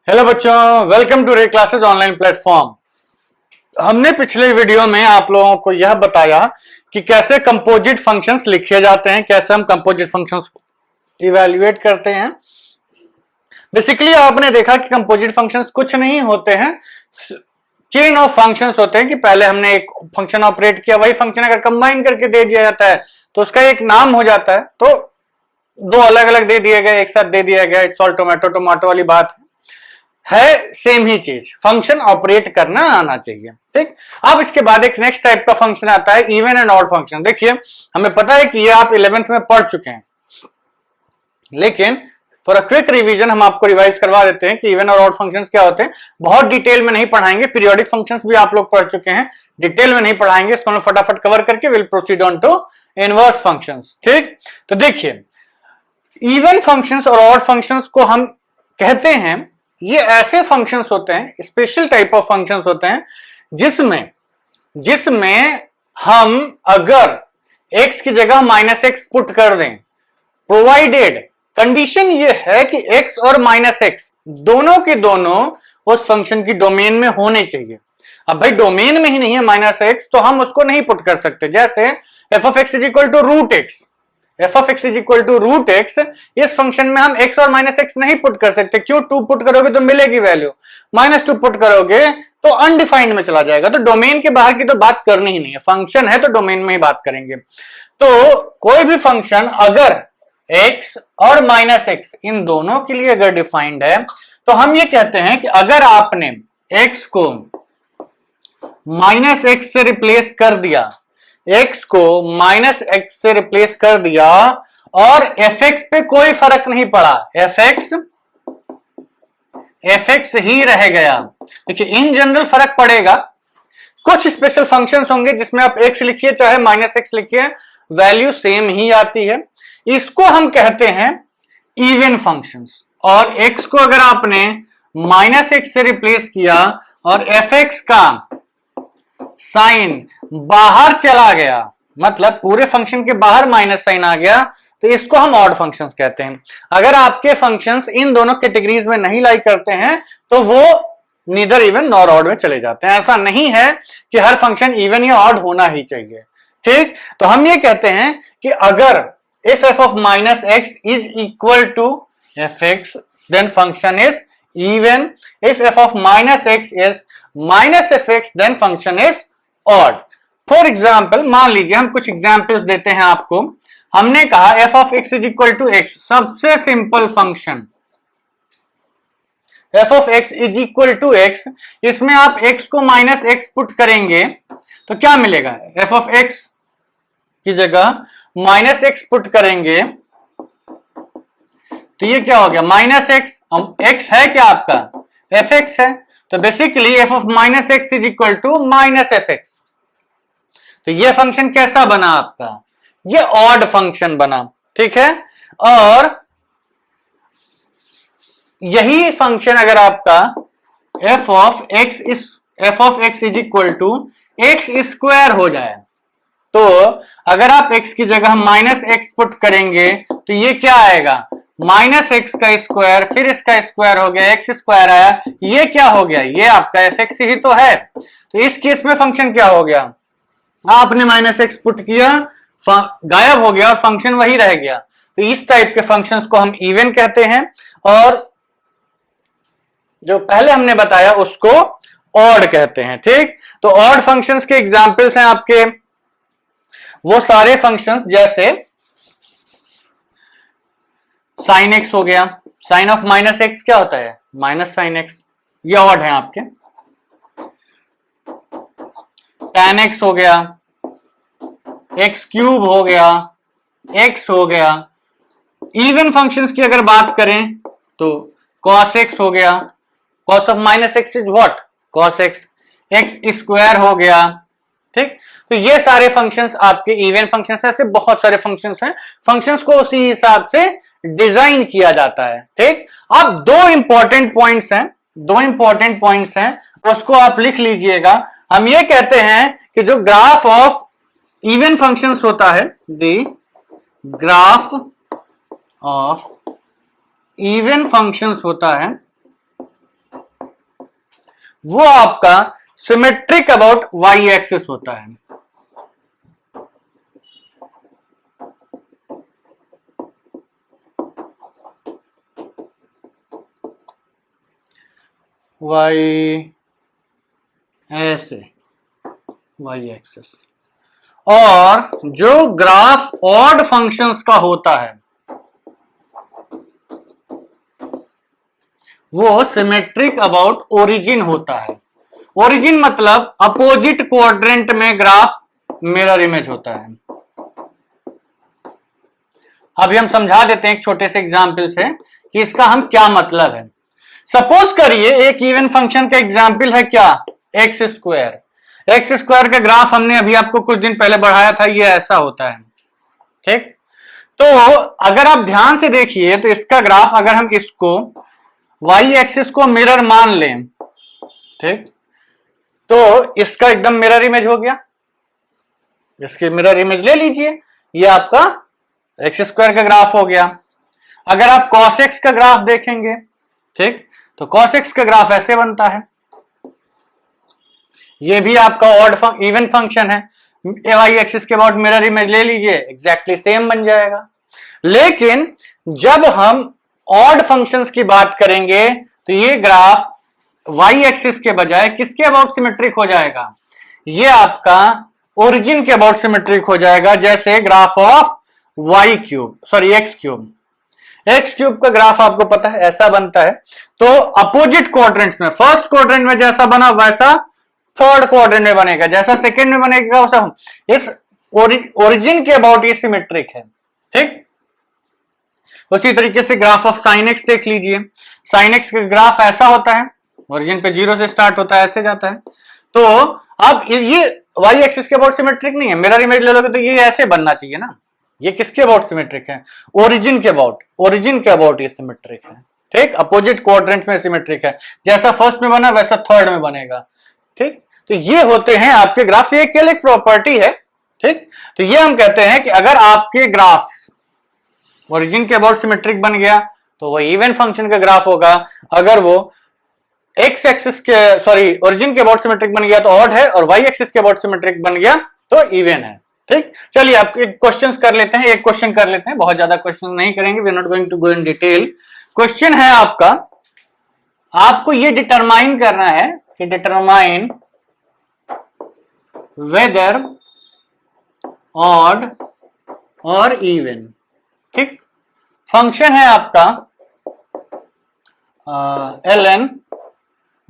Hello बच्चों, welcome to रे classes online platform. हमने पिछले वीडियो में आप लोगों को यह बताया कि कैसे कंपोजिट फंक्शंस लिखे जाते हैं, कैसे हम कंपोजिट फंक्शंस को इवैल्यूएट करते हैं। बेसिकली आपने देखा कि कंपोजिट फंक्शंस कुछ नहीं होते हैं, चेन ऑफ फंक्शंस होते हैं कि पहले हमने एक फंक्शन ऑपरेट किया, वही फंक्शन अगर कंबाइन करके दे दिया जाता है तो उसका एक नाम हो जाता है। तो दो अलग अलग दे दिए गए, एक साथ दे दिया गया, इट्स ऑल टोमेटो टोमेटो वाली बात है सेम ही चीज, फंक्शन ऑपरेट करना आना चाहिए। ठीक, अब इसके बाद एक नेक्स्ट टाइप का फंक्शन आता है इवन एंड ऑड फंक्शन। देखिए, हमें पता है कि ये आप 11th में पढ़ चुके हैं, लेकिन फॉर अ क्विक रिवीजन हम आपको रिवाइज करवा देते हैं कि इवन और ऑड फंक्शंस क्या होते हैं। बहुत डिटेल में नहीं पढ़ाएंगे, पीरियोडिक फंक्शंस भी आप लोग पढ़ चुके हैं, डिटेल में नहीं पढ़ाएंगे, इसको हम फटाफट कवर करके will proceed on to inverse functions. ठीक, तो देखिए, इवन फंक्शंस और ऑड फंक्शंस को हम कहते हैं, ये ऐसे फंक्शंस होते हैं, स्पेशल टाइप ऑफ फंक्शंस होते हैं जिसमें हम अगर x की जगह -x पुट कर दें, प्रोवाइडेड, कंडीशन ये है कि x और -x दोनों के दोनों उस फंक्शन की डोमेन में होने चाहिए। अब भाई डोमेन में ही नहीं है -x, तो हम उसको नहीं पुट कर सकते। जैसे f of x is equal to root x, f of x is equal to root x, इस फंक्शन में हम x और -x नहीं पुट कर सकते। क्यों? 2 पुट करोगे तो मिलेगी वैल्यू, -2 पुट करोगे तो अनडिफाइंड में चला जाएगा। तो डोमेन के बाहर की तो बात करनी ही नहीं है, फंक्शन है तो डोमेन में ही बात करेंगे। तो कोई भी फंक्शन अगर x और -x इन दोनों के लिए अगर डिफाइंड है, तो हम ये कहते हैं कि अगर आपने x को -x से रिप्लेस कर दिया, x को -x से रिप्लेस कर दिया और fx पे कोई फर्क नहीं पड़ा, fx ही रह गया। देखिए, इन जनरल फर्क पड़ेगा, कुछ स्पेशल फंक्शंस होंगे जिसमें आप x लिखिए चाहे -x लिखिए, वैल्यू सेम ही आती है। इसको हम कहते हैं इवन फंक्शंस। और x को अगर आपने -x से रिप्लेस किया और fx का साइन बाहर चला गया, मतलब पूरे फंक्शन के बाहर माइनस साइन आ गया, तो इसको हम ऑड फंक्शंस कहते हैं। अगर आपके फंक्शंस इन दोनों कैटेगरीज में नहीं लाई करते हैं तो वो नीदर इवन नॉर ऑड में चले जाते हैं। ऐसा नहीं है कि हर फंक्शन इवन या ऑड होना ही चाहिए। ठीक, तो हम ये कहते हैं कि अगर if f of -x is equal to fx, then function is even. If f of -x is -fx, then function is odd. For example, मान लीजिए हम कुछ एग्जाम्पल्स देते हैं आपको। हमने कहा f of x is equal to x, सबसे simple function f of x is equal to x, इसमें आप x को -x पुट करेंगे तो क्या मिलेगा? f of x की जगह -x पुट करेंगे तो ये क्या हो गया? -x, x है क्या आपका? fx है, तो basically f of -x is equal to -fx। तो ये फंक्शन कैसा बना आपका? ये ऑड फंक्शन बना। ठीक है, और यही फंक्शन अगर आपका f of x is equal to x square हो जाए, तो अगर आप x की जगह -x पुट करेंगे तो ये क्या आएगा? -x का स्क्वायर, फिर इसका स्क्वायर हो गया, x स्क्वायर आया, ये क्या हो गया? ये आपका fx ही तो है। तो इस केस में फंक्शन क्या हो गया? आपने -x पुट किया, गायब हो गया और फंक्शन वही रह गया। तो इस टाइप के फंक्शंस को हम इवन कहते हैं, और जो पहले हमने बताया उसको ऑड कहते हैं। ठीक, तो ऑड फंक्शंस के एग्जांपल्स हैं आपके वो सारे फंक्शंस, जैसे साइन एक्स हो गया, साइन ऑफ -x क्या होता है? -sin x, ये ऑड है आपके। tan x हो गया, x³ हो गया, x हो गया। इवन फंक्शंस की अगर बात करें तो cos x हो गया, cos of -x is what? cos x, x square हो गया। ठीक, तो ये सारे फंक्शंस आपके इवन फंक्शंस हैं। ऐसे बहुत सारे फंक्शंस हैं, फंक्शंस को उसी हिसाब से डिजाइन किया जाता है। ठीक, अब दो इंपॉर्टेंट पॉइंट्स हैं, उसको आप लिख लीजिएगा। हम ये कहते हैं कि जो ग्राफ ऑफ इवन फंक्शंस होता है, the graph of even functions होता है, वो आपका सिमेट्रिक अबाउट वाई एक्सिस होता है। वाई ऐसे वाई एक्सिस। और जो ग्राफ ऑड फंक्शंस का होता है वो सिमेट्रिक अबाउट ओरिजिन होता है। ओरिजिन मतलब अपोजिट क्वाड्रेंट में ग्राफ मिरर इमेज होता है। अभी हम समझा देते हैं एक छोटे से एग्जाम्पल से कि इसका हम क्या मतलब है। सपोज करिए एक इवन फंक्शन का एग्जाम्पल है क्या, एक्स स्क्वायर। एक्स स्क्वायर का ग्राफ हमने अभी आपको कुछ दिन पहले बढ़ाया था, ये ऐसा होता है, ठीक। तो अगर आप ध्यान से देखिए तो इसका ग्राफ अगर हम इसको वाई एक्सिस को मिरर मान लें, ठीक, तो इसका एकदम मिरर इमेज हो गया। इसकी मिरर इमेज ले लीजिए, ये आपका एक्स स्क्वायर का ग्राफ हो गया। अगर आप कॉस एक्स का ग्राफ देखेंगे, ठीक, तो कॉस एक्स का ग्राफ ऐसे बनता है। ये भी आपका ऑड इवन फंक्शन है, वाई एक्सिस के अबाउट मिरर इमेज ले लीजिए, एग्जैक्टली सेम बन जाएगा। लेकिन जब हम ऑड फंक्शंस की बात करेंगे तो ये ग्राफ वाई एक्सिस के बजाय किसके अबाउट सिमेट्रिक हो जाएगा, ये आपका ओरिजिन के अबाउट सिमेट्रिक हो जाएगा। जैसे graph of y cube, sorry x cube. X cube का ग्राफ आपको पता है ऐसा बनता है। तो अपोजिट क्वाड्रेंट्स में, फर्स्ट क्वाड्रेंट में जैसा बना वैसा थर्ड क्वाड्रेंट में बनेगा, जैसा सेकंड में बनेगा वैसा इस ओरिजिन के अबाउट ये सिमेट्रिक है, ठीक। उसी तरीके से ग्राफ ऑफ साइन एक्स देख लीजिए। साइन एक्स का ग्राफ ऐसा होता है, ओरिजिन पे 0 से स्टार्ट होता है, ऐसे जाता है। तो अब ये वाई एक्सिस के अबाउट सिमेट्रिक नहीं है, मिरर इमेज ले लोगे तो ये ऐसे बनना चाहिए ना। ये किसके अबाउट सिमेट्रिक है, ओरिजिन के अबाउट, ओरिजिन के अबाउट ये सिमेट्रिक है, ठीक। अपोजिट क्वाड्रेंट में सिमेट्रिक है, जैसा फर्स्ट में बना वैसा थर्ड में बनेगा, ठीक। तो ये होते हैं आपके ग्राफ, ये केवल एक प्रॉपर्टी है, ठीक। तो ये हम कहते हैं कि अगर आपके ग्राफ ओरिजिन के अबाउट सिमेट्रिक बन गया तो वो इवन फंक्शन का ग्राफ होगा। अगर वो एक्स एक्सिस के सॉरी ओरिजिन के अबाउट सिमेट्रिक बन गया तो ऑड है, और वाई एक्सिस के अबाउट सिमेट्रिक बन गया तो इवन है, ठीक। चलिए आप क्वेश्चंस कर लेते हैं, एक क्वेश्चन कर लेते हैं, बहुत ज्यादा क्वेश्चन नहीं करेंगे, we are not going to go in detail. Question है आपका, आपको ये डिटरमाइन करना है कि डिटरमाइन वेदर ऑड और इवन, ठीक। फंक्शन है आपका ln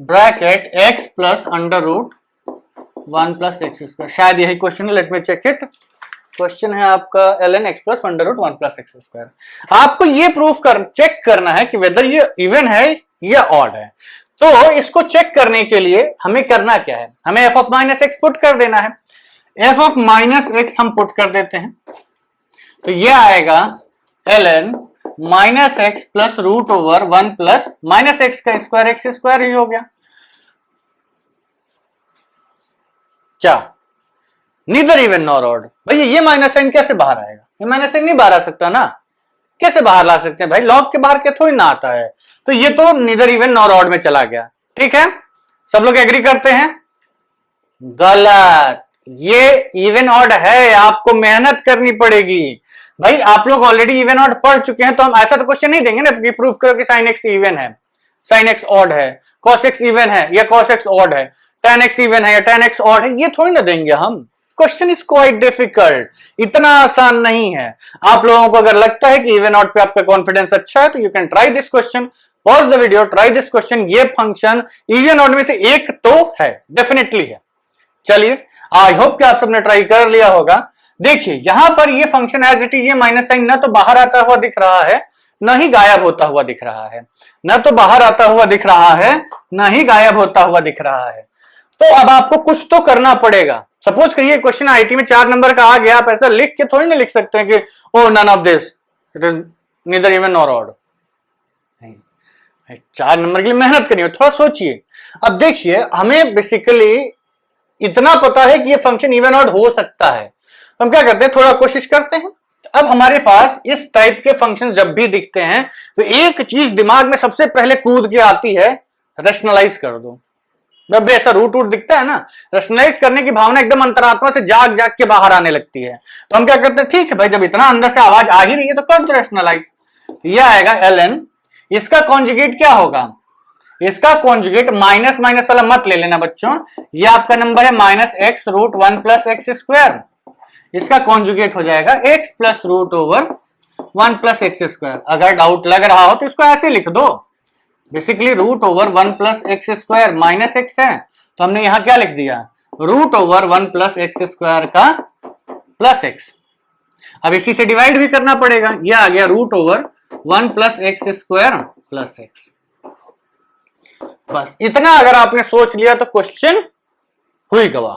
bracket x plus under root 1 plus x square, शायद यही क्वेश्चन है, let me check it. Question है आपका ln x plus under root 1 plus x square. आपको ये चेक करना है कि वेदर ये इवन है या ऑड है। तो इसको चेक करने के लिए हमें करना क्या है, हमें f of minus x put कर देना है। f ऑफ माइनस एक्स हम पुट कर देते हैं, तो ये आएगा ln minus x plus root over 1 plus minus x का स्क्वायर, एक्स स्क्वायर ही हो गया। क्या नीदर इवन नॉर ऑड, भैया ये माइनस साइन कैसे बाहर आएगा, ये माइनस साइन नहीं बाहर आ सकता ना, कैसे बाहर ला सकते हैं भाई, लॉग के बाहर क्या थोड़ी ना आता है। तो ये तो नीदर इवन नॉर ऑड में चला गया, ठीक है। सब लोग एग्री करते हैं, गलत, ये इवन ऑड है, आपको मेहनत करनी पड़ेगी भाई। आप लोग ऑलरेडी इवन ऑड पढ़ चुके हैं, तो हम ऐसा तो क्वेश्चन नहीं देंगे ना कि प्रूफ करो कि साइन एक्स इवन है, साइन एक्स ऑड है, कॉस एक्स इवन है या कॉस एक्स ऑड है, tan एक्स इवन है या tan एक्स ऑड है, ये थोड़ी ना देंगे हम। क्वेश्चन इज क्वाइट डिफिकल्ट, इतना आसान नहीं है। आप लोगों को अगर लगता है कि इवन ऑड पे आपका कॉन्फिडेंस अच्छा है तो you can try this question, pause the video, try this question. ये फंक्शन इवन ऑड में से एक तो है, डेफिनेटली है। चलिए, आई होप कि आप सबने ट्राई कर लिया होगा। देखिए यहां पर ये फंक्शन एज इट इज, ये माइनस साइन ना तो बाहर आता हुआ दिख रहा है, ना ही गायब होता हुआ दिख रहा है, ना तो बाहर आता हुआ दिख रहा है, ना ही गायब होता हुआ दिख रहा है। तो अब आपको कुछ तो करना पड़ेगा। सपोज करिए क्वेश्चन आईटी में 4 नंबर का आ गया, आप ऐसा लिख के थोड़ी ना लिख सकते हैं कि oh none of this, it is neither even nor odd. 4 number के लिए मेहनत करनी है, थोड़ा सोचिए। अब देखिए हमें बेसिकली इतना पता है कि ये फंक्शन इवन ऑड हो सकता है, तो हम क्या करते हैं, थोड़ा कोशिश करते हैं। अब हमारे पास इस टाइप के फंक्शन जब भी दिखते हैं तो एक चीज दिमाग में सबसे पहले कूद के आती है, रैशनलाइज कर दो। जब भी ऐसा रूट रूट दिखता है ना, रेशनलाइज करने की भावना एकदम अंतरात्मा से जाग जाग के बाहर आने लगती है। तो हम क्या करते हैं, ठीक है भाई, जब इतना अंदर से आवाज आ ही रही है तो कर दो रेशनलाइज। ये आएगा ln, इसका कॉन्जुगेट क्या होगा, इसका कॉन्जुगेट माइनस माइनस वाला मत ले लेना बच्चों, ये आपका नंबर है minus x root one plus x square, इसका कॉन्जुगेट हो जाएगा x plus root over one plus x square. अगर डाउट लग रहा हो तो इसको ऐसे लिख दो, basically root over one plus x square minus x है, तो हमने यहां क्या लिख दिया, root over one plus x square का प्लस एक्स। अब इसी से डिवाइड भी करना पड़ेगा, ये आ गया root over one plus x square plus x. बस इतना अगर आपने सोच लिया तो क्वेश्चन हुई गवाह,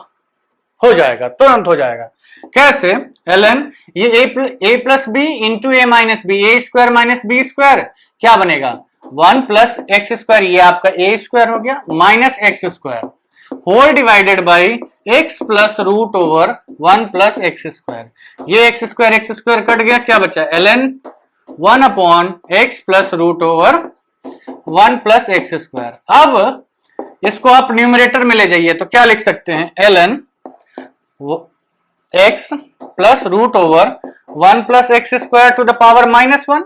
हो जाएगा, तुरंत हो जाएगा। कैसे, ln ये a plus b into a minus b, a square minus b square क्या बनेगा, वन प्लस एक्स स्क्वायर, ये आपका ए स्क्वायर हो गया, minus x square whole divided by x plus root over one plus x square. ये x square cut गया, क्या बचा ln one upon x plus root over one plus x square. अब इसको आप न्यूमरेटर में ले जाइए तो क्या लिख सकते हैं, ln x plus root over one plus x square to the power minus one.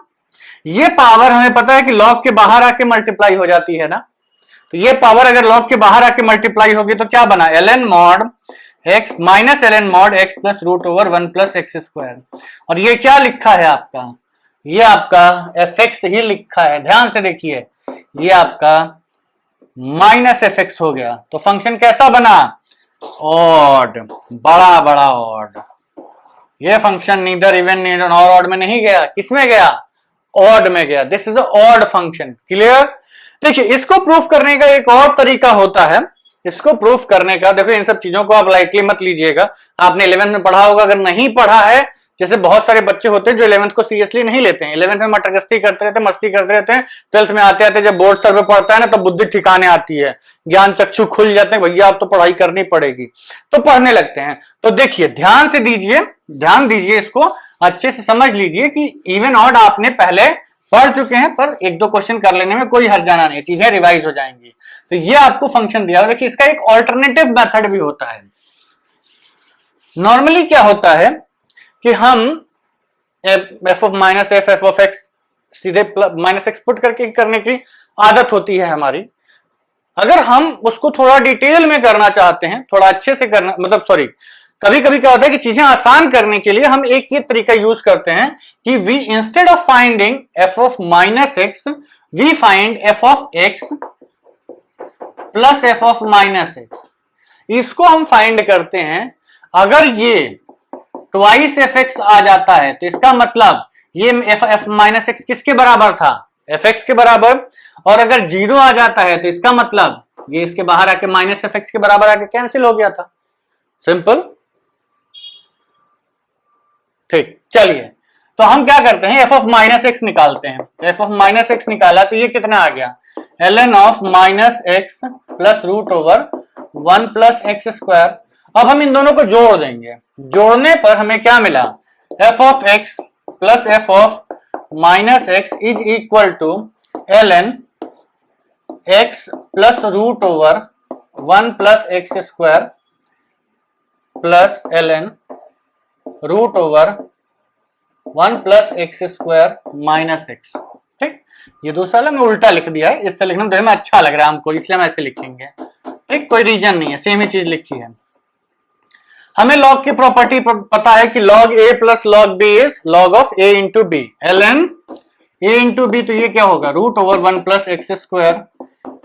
ये पावर हमें पता है कि लॉग के बाहर आके मल्टीप्लाई हो जाती है ना, तो ये पावर अगर लॉग के बाहर आके मल्टीप्लाई होगी तो क्या बना, ln mod x minus ln mod x plus root over one plus x square. और ये क्या लिखा है आपका, ये आपका एफ एक्स ही लिखा है, ध्यान से देखिए, ये आपका माइनस एफ एक्स हो गया। तो फंक्शन कैसा बना, ऑड, बड़ा बड़ा ऑड। ये function neither even neither nor odd में नहीं गया, किसमें गया, ऑड में गया। This is a odd function, clear. देखिए इसको प्रूफ करने का एक और तरीका होता है, इसको प्रूफ करने का, देखो इन सब चीजों को आप लाइटली मत लीजिएगा, आपने 11th में पढ़ा होगा, अगर नहीं पढ़ा है, जैसे बहुत सारे बच्चे होते हैं जो 11th को सीरियसली नहीं लेते हैं, 11th में मटरगस्ती करते रहते हैं, मस्ती करते रहते हैं, 12th में आते आते जब बोर्ड सर पे पड़ता है ना, तो बुद्धि ठिकाने आती है, ज्ञान चक्षु खुल जाते हैं, भैया आप तो पढ़ाई करनी पड़ेगी, तो पढ़ने लगते हैं। तो देखिए ध्यान से दीजिए, ध्यान दीजिए, इसको अच्छे से समझ लीजिए कि इवन ऑड आपने पहले पढ़ चुके हैं, पर एक दो क्वेश्चन कर लेने में कोई हर्जाना नहीं है, चीजें रिवाइज हो जाएंगी। तो ये आपको फंक्शन दिया, देखिए इसका एक ऑल्टरनेटिव मेथड भी होता है। नॉर्मली क्या होता है कि हम F of minus f of x सीधे माइनस एक्स पुट करके करने की आदत होती है हमारी। अगर हम उसको थोड़ा डिटेल में करना चाहते हैं, थोड़ा अच्छे से करना, मतलब सॉरी, कभी कभी क्या होता है कि चीजें आसान करने के लिए हम एक ये तरीका यूज करते हैं कि we instead of finding f of minus x, we find f of x plus f of minus x. इसको हम फाइंड करते हैं, अगर ये ट्वाइस एफ एक्स आ जाता है तो इसका मतलब ये एफ माइनस एक्स किसके बराबर था, एफ एक्स के बराबर। और अगर जीरो आ जाता है तो इसका मतलब ये इसके बाहर आके माइनस एफ एक्स के बराबर आके कैंसिल हो गया था, सिंपल। ठीक, चलिए तो हम क्या करते हैं, एफ ऑफ माइनस एक्स निकालते हैं। एफ ऑफ माइनस एक्स निकाला तो ये कितना आ गया, ln of minus x plus root over one plus x square. अब हम इन दोनों को जोड़ देंगे, जोड़ने पर हमें क्या मिला, f of x plus f of minus x is equal to ln x plus root over one plus x square plus ln root over one plus x square minus x. ठीक, ये दूसरा वाला मैं उल्टा लिख दिया है, इससे लिखना देखने में अच्छा लग रहा है हमको, इसलिए हम ऐसे लिखेंगे। ठीक, कोई रीजन नहीं है, सेम ही चीज लिखी है। हमें लॉग की प्रॉपर्टी पता है कि log a plus log b is log of a into b, ln a into b, तो ये क्या होगा, root over one plus x square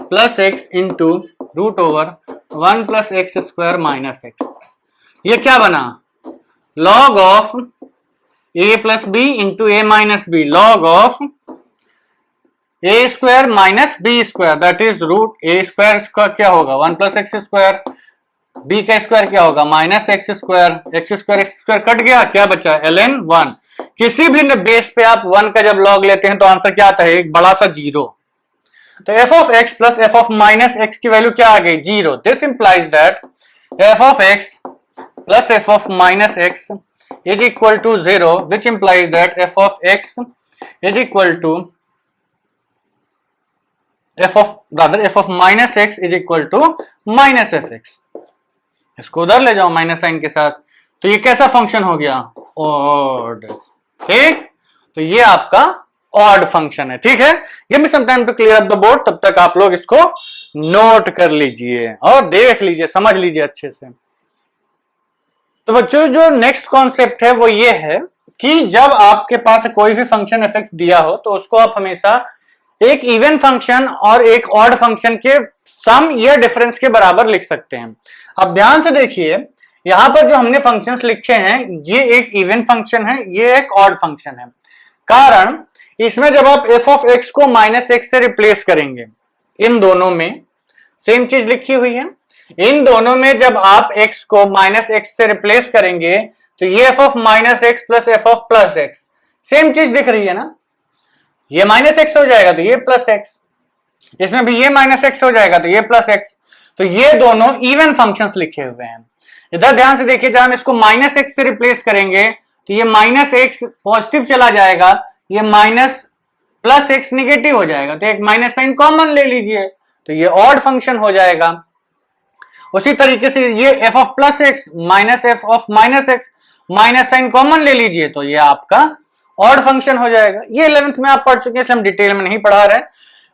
plus x into root over one plus x square minus x. ये क्या बना, log of a plus b into a minus b, log of a square minus b square, that is root a square का क्या होगा one plus x square, B का square क्या होगा minus x square, x square cut गया, क्या बचा ln one. किसी भी बेस पे आप वन का जब लॉग लेते हैं तो आंसर क्या आता है, एक बड़ा सा जीरो। तो F of x plus f of minus x की वैल्यू क्या आ गई, zero. This implies that F of x plus f of minus x is equal to 0, which implies that f of x is equal to f of minus x is equal to minus f x. इसको उधर ले जाओ minus sign के साथ, तो ये कैसा function हो गया? ऑड। ठीक, तो ये आपका ऑड फंक्शन है। ठीक है, give me some time to clear up the board, तब तक आप लोग इसको नोट कर लीजिए और देख लीजिए, समझ लीजिए अच्छे से। तो बच्चों जो नेक्स्ट कॉन्सेप्ट है वो ये है कि जब आपके पास कोई भी फंक्शन एफ एक्स दिया हो तो उसको आप हमेशा एक इवन फंक्शन और एक ऑड फंक्शन के सम या डिफरेंस के बराबर लिख सकते हैं। अब ध्यान से देखिए, यहां पर जो हमने फंक्शंस लिखे हैं ये एक इवन फंक्शन है, ये एक ऑड फंक्शन है। कारण इसमें जब आप एफ ऑफ एक्स को माइनस एक्स से रिप्लेस करेंगे, इन दोनों में सेम चीज लिखी हुई है, इन दोनों में जब आप x को माइनस एक्स से रिप्लेस करेंगे तो ये f of minus x plus f of plus x, same चीज दिख रही है ना, ये माइनस एक्स हो जाएगा तो ये प्लस एक्स, इसमें भी ये माइनस एक्स हो जाएगा तो ये प्लस एक्स। तो ये दोनों इवन फंक्शंस लिखे हुए हैं। इधर ध्यान से देखिए, जब हम इसको माइनस एक्स से रिप्लेस करेंगे तो ये माइनस एक्स पॉजिटिव चला जाएगा, ये माइनस प्लस एक्स निगेटिव हो जाएगा, तो एक माइनस साइन कॉमन ले लीजिए तो ये ऑड फंक्शन हो जाएगा। उसी तरीके से ये f of plus x minus f of minus x, minus sign common ले लीजिए तो ये आपका ऑड फंक्शन हो जाएगा। ये 11th में आप पढ़ चुके हैं इसलिए हम डिटेल में नहीं पढ़ा रहे।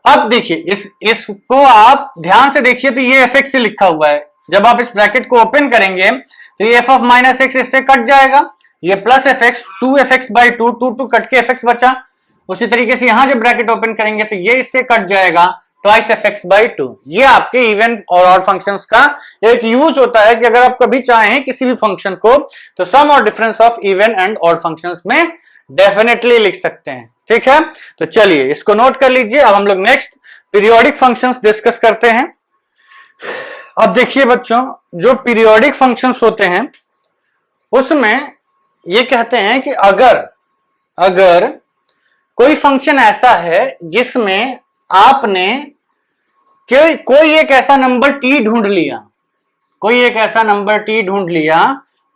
अब देखिए इसको आप ध्यान से देखिए, तो ये एफ एक्स से लिखा हुआ है, जब आप इस ब्रैकेट को ओपन करेंगे तो ये एफ ऑफ माइनस एक्स इससे कट जाएगा, ये plus f x, two f x by two, two cut के एफ एक्स बचा। उसी तरीके से यहां जब ब्रैकेट ओपन करेंगे तो ये इससे कट जाएगा, twice F x by to. ये आपके इवन और ऑड फंक्शंस का एक यूज होता है कि अगर आप कभी चाहें किसी भी फंक्शन को तो सम और difference of even and odd functions में डेफिनेटली लिख सकते हैं। ठीक है, तो चलिए इसको नोट कर लीजिए। अब हम लोग नेक्स्ट पीरियोडिक फंक्शंस डिस्कस करते हैं। अब देखिए बच्चों, जो पीरियोडिक फंक्शंस होते हैं उसमें ये कहते हैं कि अगर कोई फंक्शन ऐसा है जिसमें आपने कोई एक ऐसा नंबर टी ढूंढ लिया, कोई एक ऐसा नंबर टी ढूंढ लिया,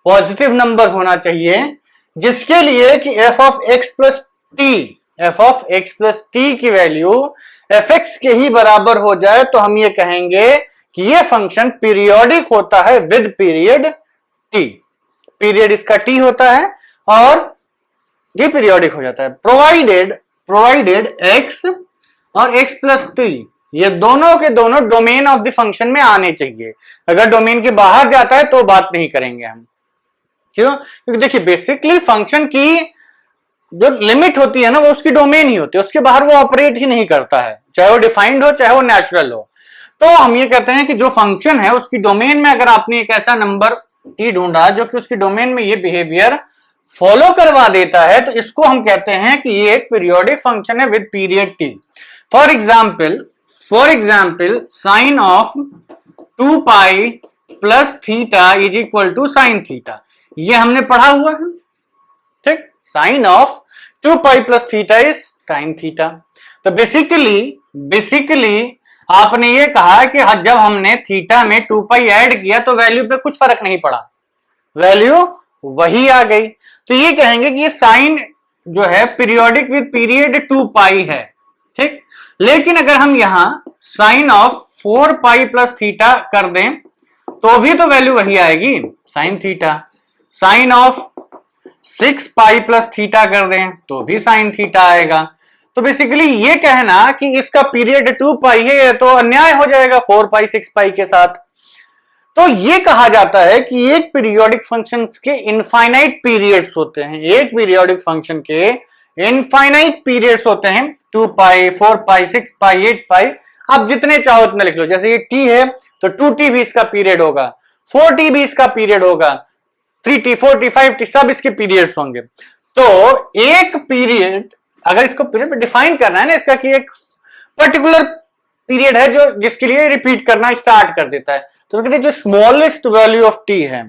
पॉजिटिव नंबर होना चाहिए, जिसके लिए कि F of x plus T की वैल्यू एफ एक्स के ही बराबर हो जाए, तो हम ये कहेंगे कि ये फंक्शन पीरियोडिक होता है विद पीरियड टी। पीरियड इसका टी होता है और ये पीरियोडिक हो जाता है प्रोवाइडेड एक्स और एक्स प्लस टी ये दोनों के दोनों डोमेन ऑफ द फंक्शन में आने चाहिए। अगर डोमेन के बाहर जाता है तो बात नहीं करेंगे हम। क्यों? क्योंकि देखिए बेसिकली फंक्शन की जो लिमिट होती है ना वो उसकी डोमेन ही होती है, उसके बाहर वो ऑपरेट ही नहीं करता है, चाहे वो डिफाइंड हो चाहे वो नेचुरल हो। तो हम ये कहते हैं कि जो फंक्शन है उसकी डोमेन में अगर आपने एक ऐसा नंबर टी ढूंढा जो कि उसकी डोमेन में ये बिहेवियर फॉलो करवा देता है, तो इसको हम कहते हैं कि ये एक पीरियोडिक फंक्शन है with period t. For example sine of 2 pi plus theta is equal to sine theta, ये हमने पढ़ा हुआ है। ठीक, sine of 2 pi plus theta is sine theta. तो बेसिकली आपने ये कहा कि जब हमने थीटा में 2 पाई ऐड किया तो वैल्यू पे कुछ फर्क नहीं पड़ा, वैल्यू वही आ गई। तो ये कहेंगे कि ये साइन जो है पीरियोडिक विद पीरियड 2 पाई है। ठीक, लेकिन अगर हम यहां sine of 4 pi plus theta कर दें तो भी तो वैल्यू वही आएगी, sine theta. Sine of 6 pi plus theta कर दें तो भी साइन थीटा आएगा। तो बेसिकली ये कहना कि इसका पीरियड 2 पाई है ये तो अन्याय हो जाएगा 4 पाई 6 पाई के साथ। तो ये कहा जाता है कि एक पीरियोडिक फंक्शन के इनफाइनाइट पीरियड्स होते हैं, एक पीरियोडिक फंक्शन के इनफाइनाइट पीरियड्स होते हैं, 2 पाई 4 पाई 6 पाई 8 पाई, आप जितने चाहो उतने लिख लो। जैसे ये टी है तो 2t भी इसका पीरियड होगा, 4t भी इसका पीरियड होगा, 3t 4t 5t सब इसके पीरियड्स होंगे। तो एक पीरियड अगर इसको पीरियड में डिफाइन करना है ना इसका कि एक पर्टिकुलर पीरियड है जो जिसके लिए रिपीट करना स्टार्ट कर देता है, तो कहते हैं जो स्मॉलेस्ट वैल्यू ऑफ टी है,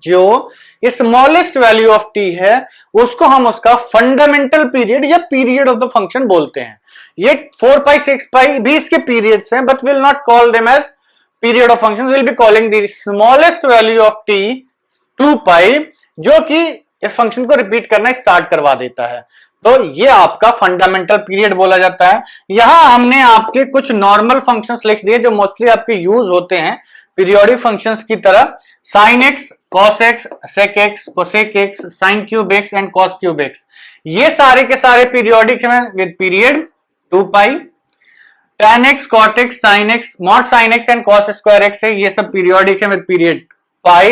जो स्मॉलेस्ट वैल्यू ऑफ टी है उसको हम उसका फंडामेंटल पीरियड या पीरियड ऑफ द फंक्शन बोलते हैं। ये 4 पाई 6 पाई भी इसके पीरियड्स हैं, but will not call them as period of function, will be calling the smallest value of t 2 pi, जो कि इस फंक्शन को रिपीट करना स्टार्ट करवा देता है। तो ये आपका फंडामेंटल पीरियड बोला जाता है। यहां हमने आपके कुछ नॉर्मल फंक्शंस लिख दिए जो मोस्टली आपके यूज होते हैं पीरियोडिक फंक्शंस की तरह, sine x, cos x, sec x, cosec x, sine cube x and cos cube x. ये सारे के सारे पीरियोडिक हैं with period 2 pi. tan x, cot x, sin x, mod sin x and cos square x है, ये सब periodic है with period pi.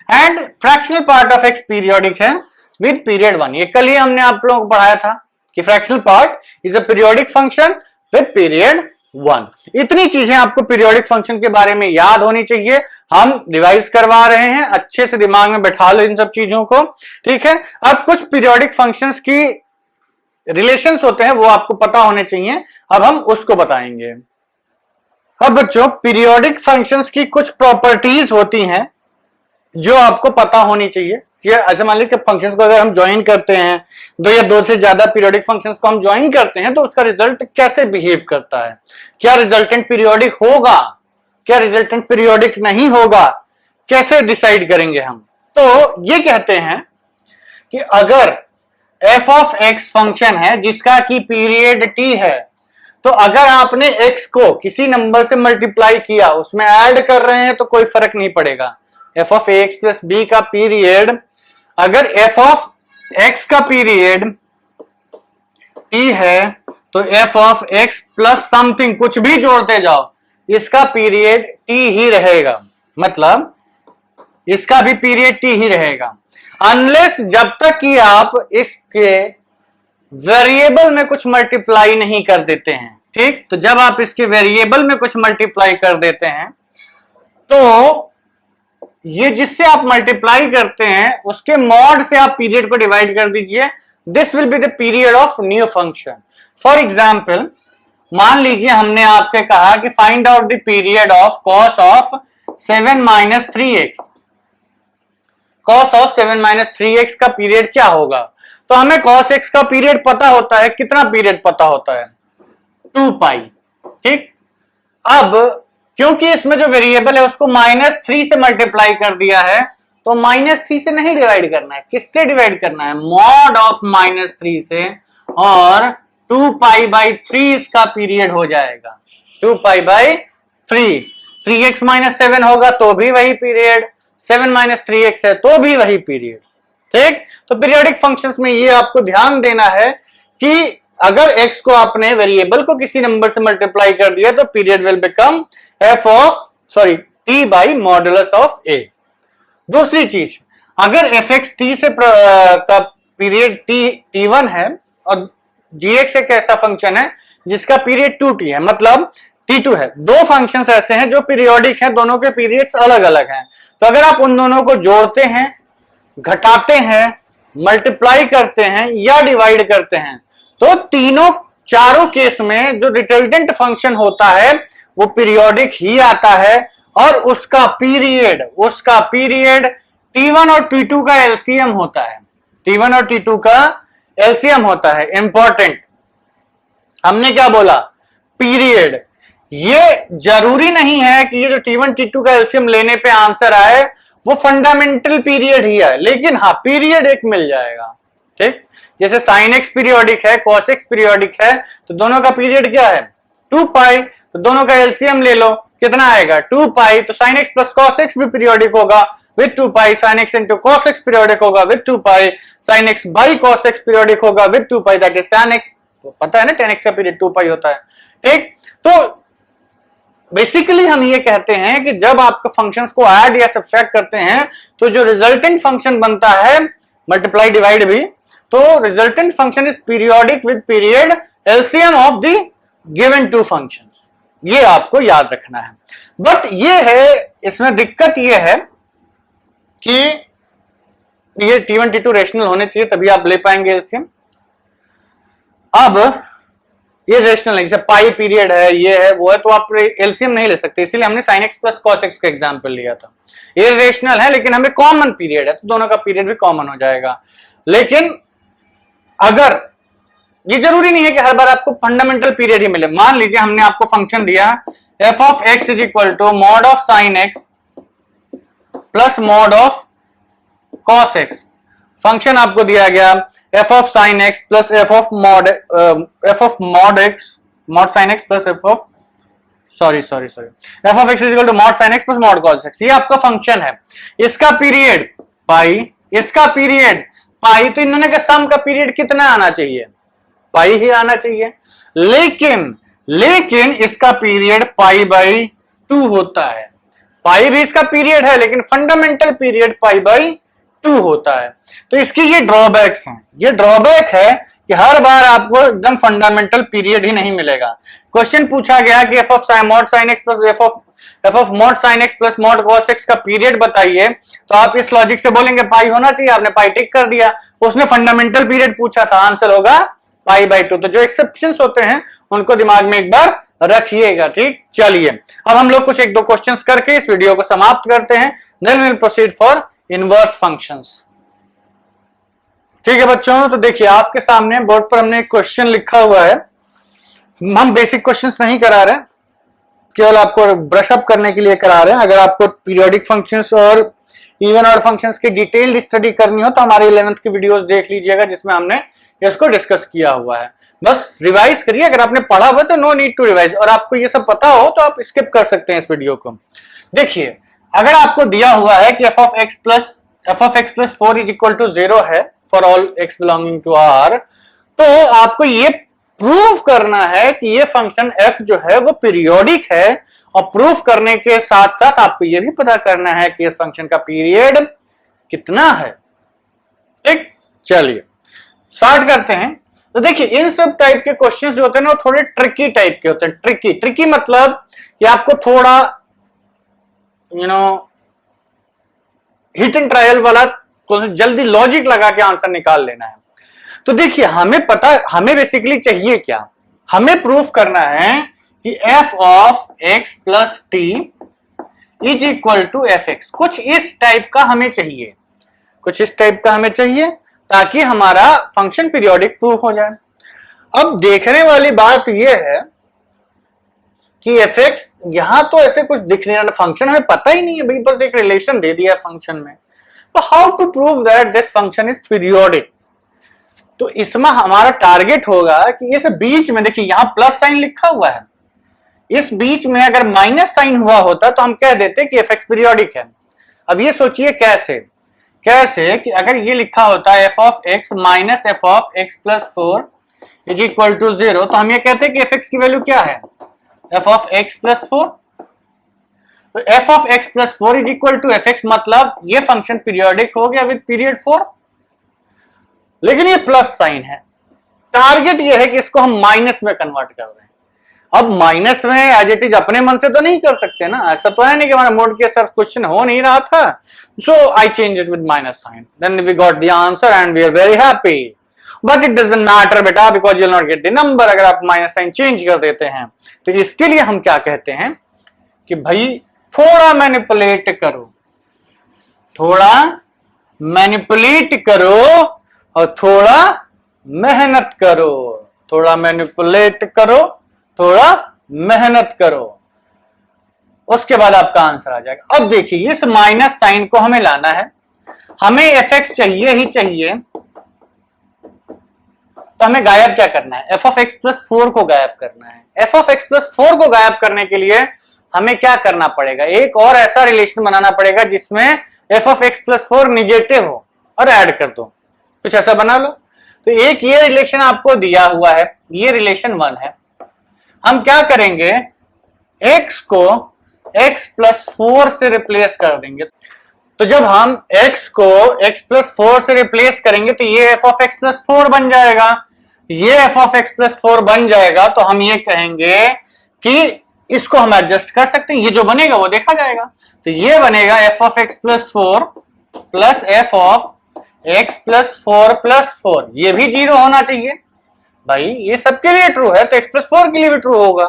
And fractional part of x periodic है विद पीरियड 1। ये कल ही हमने आप लोगों को पढ़ाया था कि fractional part is a periodic function with period 1। इतनी चीजें आपको पीरियोडिक फंक्शन के बारे में याद होनी चाहिए। हम रिवाइज करवा रहे हैं, अच्छे से दिमाग में बैठा लो इन सब चीजों को, ठीक है। अब कुछ पीरियोडिक फंक्शंस की रिलेशंस होते हैं वो आपको पता होने चाहिए, अब हम उसको बताएंगे। अब बच्चों पीरियोडिक फंक्शंस की कुछ प्रॉपर्टीज होती हैं जो आपको पता होनी चाहिए। ऐसे मान लीजिए फंक्शंस को अगर हम ज्वाइन करते हैं, दो या दो से ज्यादा पीरियोडिक फंक्शंस को हम ज्वाइन करते हैं तो उसका रिजल्ट कैसे बिहेव करता है, क्या रिजल्टेंट पीरियोडिक होगा, क्या रिजल्टेंट पीरियोडिक नहीं होगा, कैसे डिसाइड करेंगे हम। तो ये कहते हैं कि अगर f ऑफ x फंक्शन है जिसका की पीरियड t है, तो अगर आपने x को किसी नंबर से मल्टीप्लाई किया, उसमें ऐड कर रहे हैं तो कोई फर्क नहीं पड़ेगा। f of ax plus b का पीरियड, अगर f ऑफ x का पीरियड t है तो f of x plus something कुछ भी जोड़ते जाओ, इसका पीरियड t ही रहेगा, मतलब इसका भी पीरियड t ही रहेगा, अनलेस जब तक कि आप इसके वेरिएबल में कुछ मल्टीप्लाई नहीं कर देते हैं। ठीक, तो जब आप इसके वेरिएबल में कुछ मल्टीप्लाई कर देते हैं तो ये जिससे आप मल्टीप्लाई करते हैं उसके मॉड से आप पीरियड को डिवाइड कर दीजिए। This will be the period of new function. For example, मान लीजिए हमने आपसे कहा कि find out the period of cos of 7 minus 3x। Cos of 7 minus 3x का पीरियड क्या होगा, तो हमें कॉस x का पीरियड पता होता है। कितना पीरियड पता होता है, 2 पाई। ठीक, अब क्योंकि इसमें जो वेरिएबल है उसको -3 से मल्टीप्लाई कर दिया है, तो -3 से नहीं डिवाइड करना है, किससे डिवाइड करना है, मॉड ऑफ -3 से, और 2 पाई बाई 3 इसका पीरियड हो जाएगा। 2 पाई बाई 3, 3x माइनस 7 होगा तो भी वही पीरियड, 7 माइनस 3x है तो भी वही पीरियड। ठीक, तो पीरियोडिक फंक्शंस में ये आपको ध्यान देना है कि अगर x को आपने वेरिएबल को किसी नंबर से मल्टीप्लाई कर दिया तो period will become t by modulus of a। दूसरी चीज, अगर fx t से का पीरियड t1 है और gx एक ऐसा फंक्शन है जिसका पीरियड 2t है, मतलब t2 है। दो फंक्शंस ऐसे हैं जो पीरियोडिक हैं, दोनों के पीरियड्स अलग अलग हैं। तो अगर आप उन दोनों को जोड़ते हैं, घटाते हैं, मल्टीप्लाई करते हैं या डिवाइड करते हैं, तो चारों केस में जो रिजल्टेंट फंक्शन होता है वो पीरियोडिक ही आता है, और उसका पीरियड t1 और t2 का एलसीएम होता है। t1 और t2 का एलसीएम होता है। इंपॉर्टेंट, हमने क्या बोला, पीरियड। ये जरूरी नहीं है कि ये जो t1 t2 का एलसीएम लेने पे आंसर आए वो फंडामेंटल पीरियड ही है, लेकिन हाँ पीरियड एक मिल जाएगा। ठीक, जैसे sin x पीरियोडिक है, cos x पीरियोडिक है, तो दोनों का पीरियड क्या है, 2 पाई। तो दोनों का एलसीएम ले लो, कितना आएगा, 2 पाई। तो sin x plus cos x भी पीरियोडिक होगा with 2 pi, sin x into cos x periodic होगा with 2 pi, sin x by cos x periodic होगा with 2 pi, that is tan x। तो पता है ना tan x का पीरियड 2 पाई होता है। ठीक, तो बेसिकली हम ये कहते हैं कि जब आप फंक्शंस को ऐड या सब्ट्रैक्ट करते हैं तो जो रिजल्टेंट फंक्शन बनता है, मल्टीप्लाई डिवाइड भी, तो resultant function is periodic with period LCM of the given two functions. ये आपको याद रखना है। बट ये है, इसमें दिक्कत ये है कि ये t1 t2 रेशनल होने चाहिए तभी आप ले पाएंगे एलसीएम। अब ये रेशनल नहीं, जैसे पाई पीरियड है, ये है वो है, तो आप एलसीएम नहीं ले सकते, इसीलिए हमने sin x plus cos x का एग्जांपल लिया था। ये रेशनल है लेकिन हमें कॉमन पीरियड है तो दोनों का पीरियड भी कॉमन हो जाएगा। लेकिन अगर ये जरूरी नहीं है कि हर बार आपको फंडामेंटल पीरियड ही मिले। मान लीजिए हमने आपको फंक्शन दिया f of x is equal to mod of sine x plus mod of cos x। Function आपको दिया गया f of sine x plus f of mod x mod sine x plus f of f of x is equal to mod sine x plus mod cos x. ये आपका function है, इसका period पाई, इसका period पाई, तो इन्होंने का सम का period कितना आना चाहिए? पाई ही आना चाहिए। लेकिन इसका पीरियड पाई बाई 2 होता है। पाई भी इसका पीरियड है लेकिन फंडामेंटल पीरियड पाई बाई 2 होता है। तो इसकी ये ड्रॉबैक्स हैं। ये ड्रॉबैक है कि हर बार आपको एकदम फंडामेंटल पीरियड ही नहीं मिलेगा। क्वेश्चन पूछा गया कि f of mod sine x plus f of mod sine x plus mod cos x का पीरियड बताइए, तो आप इस लॉजिक से बोलेंगे पाई होना चाहिए, आपने पाई टिक कर दिया। उसने फंडामेंटल पीरियड पूछा था, आंसर होगा पाई बाई 2। तो जो एक्सेप्शंस होते हैं उनको दिमाग में एक बार रखिएगा, ठीक। चलिए अब हम लोग कुछ एक दो क्वेश्चंस करके इस वीडियो को समाप्त करते हैं, then will proceed for inverse functions. ठीक है बच्चों, तो देखिए आपके सामने बोर्ड पर हमने एक क्वेश्चन लिखा हुआ है। हम बेसिक क्वेश्चंस नहीं करा रहे, केवल आपको ब्रश अप करने के लिए करा रहे हैं। अगर आपको पीरियोडिक फंक्शंस और इवन और फंक्शंस की डिटेल्ड स्टडी करनी हो तो हमारे 11th की वीडियोस देख लीजिएगा, जिसमें हमने इसको डिस्कस किया हुआ है। बस रिवाइज करिए, अगर आपने पढ़ा हुआ तो नो नीड टू रिवाइज, और आपको ये सब पता हो तो आप स्किप कर सकते हैं इस वीडियो को। देखिए अगर आपको दिया हुआ है कि f of x plus 4 is equal to 0 है for all x belonging to r, तो आपको ये प्रूव करना है कि ये फंक्शन f जो है वो पीरियोडिक है, और प्रूफ करने के साथ साथ आपको ये भी पता करना है कि इस फंक्शन का पीरियड कितना है। ठीक, चलिए स्टार्ट करते हैं। तो देखिए इन सब टाइप के क्वेश्चंस जो होते हैं ना वो थोड़े ट्रिकी टाइप के होते हैं। ट्रिकी मतलब कि आपको थोड़ा हिट एंड ट्रायल वाला जल्दी लॉजिक लगा के आंसर निकाल लेना है। तो देखिए हमें बेसिकली चाहिए क्या, हमें प्रूफ करना है कि f of x plus t is equal to f x. कुछ इस टाइप का हमें चाहिए, ताकि हमारा फंक्शन पीरियोडिक प्रूफ हो जाए। अब देखने वाली बात यह है कि एफ एक्स यहां तो ऐसे कुछ दिख नहीं रहा, फंक्शन हमें पता ही नहीं है भाई, बस एक रिलेशन दे दिया फंक्शन में। तो how to prove that this function is periodic? तो इसमें हमारा टारगेट होगा कि इस बीच में देखिए यहां प्लस साइन लिखा हुआ है, इस बीच में अगर माइनस साइन हुआ होता तो हम कह देते कि एफ एक्स पीरियोडिक है। अब ये सोचिए कैसे कि अगर ये लिखा होता है f of x minus f of x plus 4 is equal to 0, तो हम ये कहते हैं कि एफ एक्स की वैल्यू क्या है, f ऑफ x प्लस 4। तो f of x plus 4 is equal to f x, मतलब ये फंक्शन पीरियोडिक हो गया विद पीरियड 4। लेकिन ये प्लस साइन है, टारगेट ये है कि इसको हम माइनस में कन्वर्ट कर दें। अब माइनस में एज इट इज अपने मन से तो नहीं कर सकते ना, ऐसा तो है नहीं कि हमारा मोड के सर क्वेश्चन हो नहीं रहा था, so I change it with minus sign, then we got the answer and we are very happy. But it doesn't matter बेटा, because you will not get the number अगर आप minus sign change कर देते हैं। तो इसके लिए हम क्या कहते हैं कि भाई थोड़ा मैनिपुलेट करो और थोड़ा मेहनत करो, उसके बाद आपका आंसर आ जाएगा। अब देखिए इस माइनस साइन को हमें लाना है, हमें एफ एक्स चाहिए ही चाहिए, तो हमें गायब क्या करना है, एफ ऑफ एक्स प्लस 4 को गायब करना है। एफ ऑफ एक्स प्लस 4 को गायब करने के लिए हमें क्या करना पड़ेगा, एक और ऐसा रिलेशन बनाना पड़ेगा जिसमें F of x plus 4 negative हो और ऐड कर दो, कुछ ऐसा बना लो। तो एक ये रिलेशन आपको दिया हुआ है, ये रिलेशन 1 है। हम क्या करेंगे, x को x प्लस 4 से रिप्लेस कर देंगे। तो जब हम x को x प्लस 4 से रिप्लेस करेंगे तो ये f ऑफ x प्लस 4 बन जाएगा, ये f ऑफ x प्लस 4 बन जाएगा। तो हम ये कहेंगे कि इसको हम एडजस्ट कर सकते हैं, ये जो बनेगा वो देखा जाएगा। तो ये बनेगा f of x plus 4 plus f of x plus 4 plus 4, ये भी 0 होना चाहिए भाई, ये सबके लिए ट्रू है तो x प्लस 4 के लिए भी ट्रू होगा।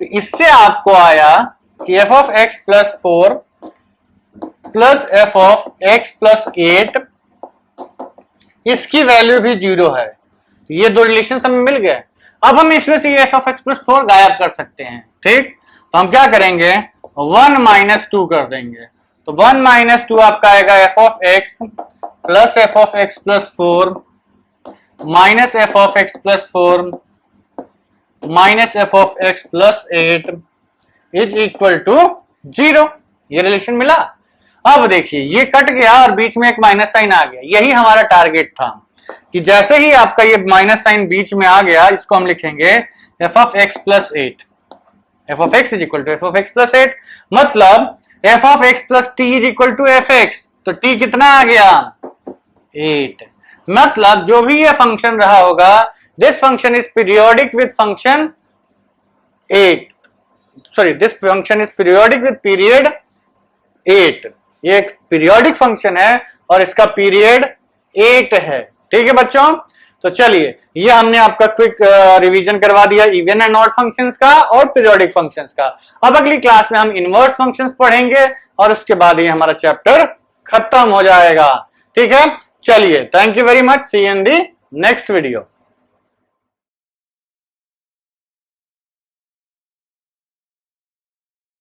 तो इससे आपको आया कि f of x plus 4 plus f of x plus 8 इसकी वैल्यू भी 0 है। तो ये दो रिलेशन हमें मिल गए। अब हम इसमें से f ऑफ x प्लस 4 गायब कर सकते हैं, ठीक। तो हम क्या करेंगे, 1 माइनस 2 कर देंगे। तो 1 माइनस 2 आपका आएगा f of x plus f of x plus 4 minus f of x plus 4 minus f of x plus 8 is equal to 0। ये रिलेशन मिला। अब देखिए ये कट गया और बीच में एक माइनस साइन आ गया। यही हमारा टारगेट था कि जैसे ही आपका ये माइनस साइन बीच में आ गया, इसको हम लिखेंगे f of x plus 8। F of x is equal to f of x plus 8, मतलब f of x plus t is equal to f x. तो टी कितना आ गया? 8। मतलब जो भी ये फंक्शन रहा होगा, this function is periodic with function 8, sorry this function is periodic with period 8। ये एक पीरियोडिक फंक्शन है और इसका पीरियड 8 है। ठीक है बच्चों, तो चलिए ये हमने आपका क्विक रिवीजन करवा दिया इवन एंड ऑड फंक्शंस का और पीरियोडिक फंक्शंस का। अब अगली क्लास में हम इनवर्स फंक्शंस पढ़ेंगे और उसके बाद ये हमारा चैप्टर खत्म हो जाएगा। ठीक है, चलिए, thank you very much, see you in the next video.